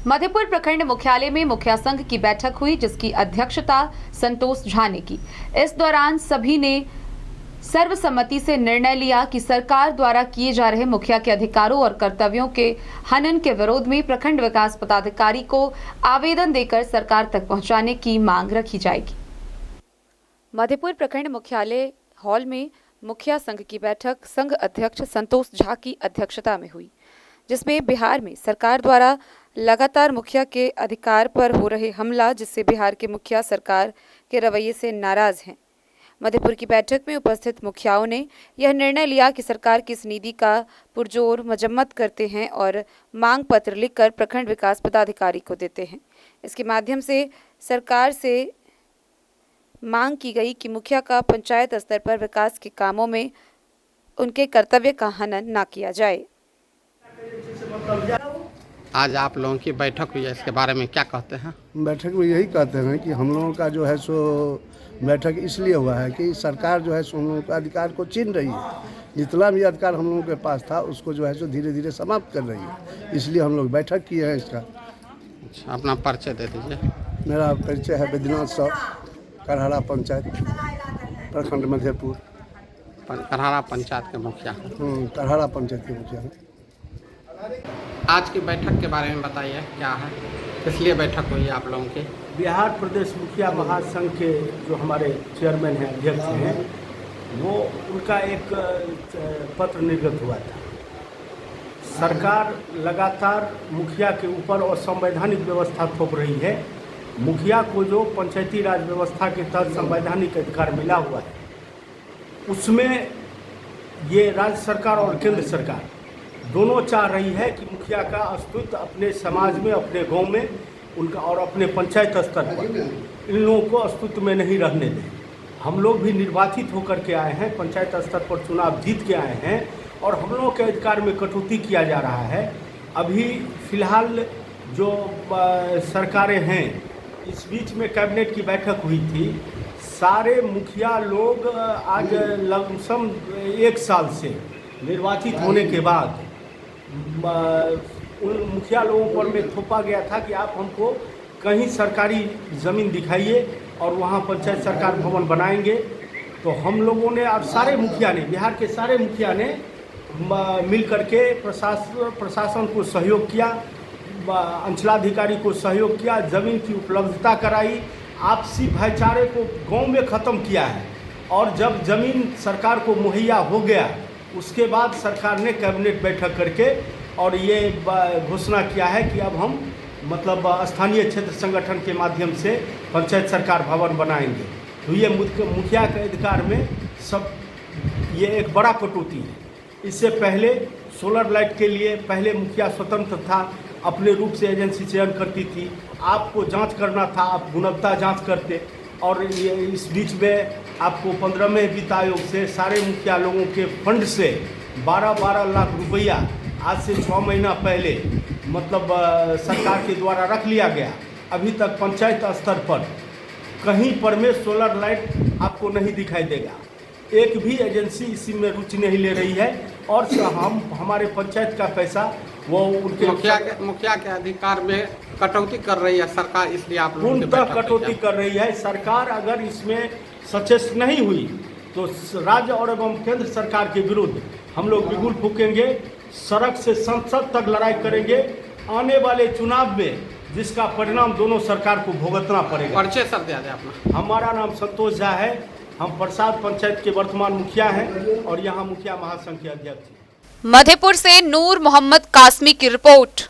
मधेपुर प्रखंड मुख्यालय में मुखिया संघ की बैठक हुई, जिसकी अध्यक्षता संतोष झा ने की। इस दौरान सभी ने सर्वसम्मति से निर्णय लिया कि सरकार द्वारा किए जा रहे मुखिया के अधिकारों और कर्तव्यों के हनन के विरोध में प्रखंड विकास पदाधिकारी को आवेदन देकर सरकार तक पहुंचाने की मांग रखी जाएगी। मधेपुर प्रखंड मुख्यालय हॉल में मुखिया संघ की बैठक संघ अध्यक्ष संतोष झा की अध्यक्षता में हुई, जिसमें बिहार में सरकार द्वारा लगातार मुखिया के अधिकार पर हो रहे हमला, जिससे बिहार के मुखिया सरकार के रवैये से नाराज हैं। मधेपुर की बैठक में उपस्थित मुखियाओं ने यह निर्णय लिया कि सरकार की इस नीति का पुरजोर मजम्मत करते हैं और मांग पत्र लिखकर प्रखंड विकास पदाधिकारी को देते हैं। इसके माध्यम से सरकार से मांग की गई कि मुखिया का पंचायत स्तर पर विकास के कामों में उनके कर्तव्य का हनन न किया जाए। आज आप लोगों की बैठक हुई है, इसके बारे में क्या कहते हैं? बैठक में यही कहते हैं कि हम लोगों का जो है सो बैठक इसलिए हुआ है कि सरकार जो है सो हम लोगों का अधिकार को छीन रही है। जितना भी अधिकार हम लोगों के पास था उसको जो है सो धीरे धीरे समाप्त कर रही है, इसलिए हम लोग बैठक किए हैं इसका। अच्छा, अपना परिचय दे दीजिए। मेरा परिचय है बैद्यनाथ साहब, करहरा पंचायत प्रखंड मधेपुर। करहरा पंचायत के मुखिया। करहरा पंचायत के मुखिया। आज की बैठक के बारे में बताइए, क्या है, किस लिए बैठक हुई है आप लोगों की? बिहार प्रदेश मुखिया महासंघ के जो हमारे चेयरमैन हैं, अध्यक्ष हैं, वो उनका एक पत्र निर्गत हुआ था। सरकार लगातार मुखिया के ऊपर असंवैधानिक व्यवस्था थोप रही है। मुखिया को जो पंचायती राज व्यवस्था के तहत संवैधानिक अधिकार मिला हुआ है, उसमें ये राज्य सरकार और केंद्र सरकार दोनों चाह रही है कि मुखिया का अस्तित्व अपने समाज में, अपने गांव में उनका और अपने पंचायत स्तर पर इन लोगों को अस्तित्व में नहीं रहने दें। हम लोग भी निर्वाचित होकर के आए हैं, पंचायत स्तर पर चुनाव जीत के आए हैं और हम लोगों के अधिकार में कटौती किया जा रहा है। अभी फिलहाल जो सरकारें हैं, इस बीच में कैबिनेट की बैठक हुई थी। सारे मुखिया लोग आज लमसम 1 साल से निर्वाचित होने के बाद उन मुखिया लोगों पर में थोपा गया था कि आप हमको कहीं सरकारी ज़मीन दिखाइए और वहाँ पंचायत सरकार भवन बनाएंगे। तो हम लोगों ने और सारे मुखिया ने, बिहार के सारे मुखिया ने मिल करके प्रशासन को सहयोग किया, अंचलाधिकारी को सहयोग किया, ज़मीन की उपलब्धता कराई, आपसी भाईचारे को गांव में ख़त्म किया है। और जब ज़मीन सरकार को मुहैया हो गया, उसके बाद सरकार ने कैबिनेट बैठक करके और ये घोषणा किया है कि अब हम मतलब स्थानीय क्षेत्र संगठन के माध्यम से पंचायत सरकार भवन बनाएंगे। तो ये मुखिया के अधिकार में सब ये एक बड़ा कटौती है। इससे पहले सोलर लाइट के लिए पहले मुखिया स्वतंत्र था, अपने रूप से एजेंसी चयन करती थी। आपको जांच करना था, आप गुणवत्ता जांच करते। और इस बीच में आपको 15वें वित्त आयोग से सारे मुखिया लोगों के फंड से 12-12 लाख रुपया आज से 6 महीना पहले मतलब सरकार के द्वारा रख लिया गया। अभी तक पंचायत स्तर पर कहीं पर में सोलर लाइट आपको नहीं दिखाई देगा। एक भी एजेंसी इसी में रुचि नहीं ले रही है और हमारे पंचायत का पैसा वो उनके मुखिया के अधिकार में कटौती कर रही है सरकार, इसलिए आप लोग पूर्णतः कटौती कर रही है। सरकार अगर इसमें सचेत नहीं हुई तो राज्य और एवं केंद्र सरकार के विरुद्ध हम लोग बिगुल फूकेंगे, सड़क से संसद तक लड़ाई करेंगे। आने वाले चुनाव में जिसका परिणाम दोनों सरकार को भुगतना पड़ेगा। परिचय सर दे दें अपना। हमारा नाम संतोष झा है, हम प्रसाद पंचायत के वर्तमान मुखिया हैं और यहाँ मुखिया महासंघ के अध्यक्ष हैं। मधेपुर से नूर मोहम्मद कासमी की रिपोर्ट।